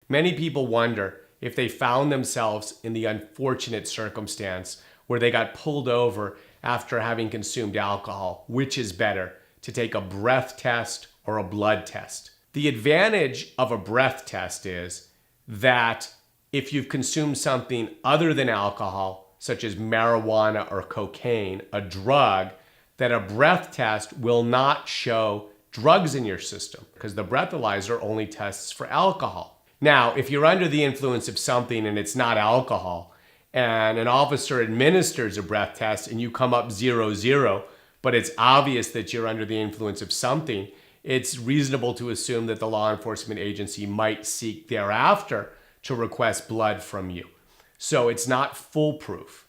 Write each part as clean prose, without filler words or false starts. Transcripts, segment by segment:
Many people wonder if they found themselves in the unfortunate circumstance where they got pulled over after having consumed alcohol, which is better, to take a breath test or a blood test. The advantage of a breath test is that if you've consumed something other than alcohol, such as marijuana or cocaine, a drug, that a breath test will not show drugs in your system because the breathalyzer only tests for alcohol. Now, if you're under the influence of something and it's not alcohol, and an officer administers a breath test and you come up 0-0, but it's obvious that you're under the influence of something, it's reasonable to assume that the law enforcement agency might seek thereafter to request blood from you. So it's not foolproof.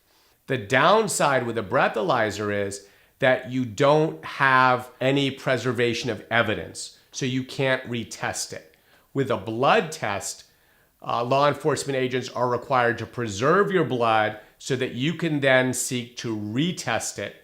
The downside with a breathalyzer is that you don't have any preservation of evidence, so you can't retest it. With a blood test, law enforcement agents are required to preserve your blood so that you can then seek to retest it.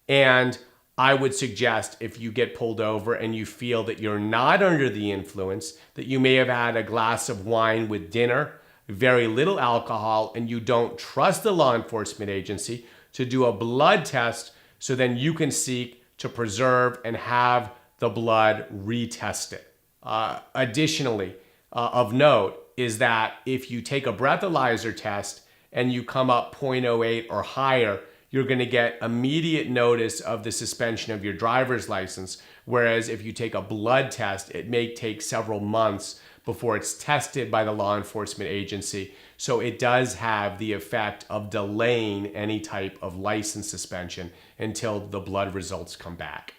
And I would suggest if you get pulled over and you feel that you're not under the influence, that you may have had a glass of wine with dinner, very little alcohol, and you don't trust the law enforcement agency, to do a blood test so then you can seek to preserve and have the blood retested. Additionally, of note is that if you take a breathalyzer test and you come up 0.08 or higher, you're going to get immediate notice of the suspension of your driver's license. Whereas if you take a blood test, it may take several months before it's tested by the law enforcement agency. So it does have the effect of delaying any type of license suspension until the blood results come back.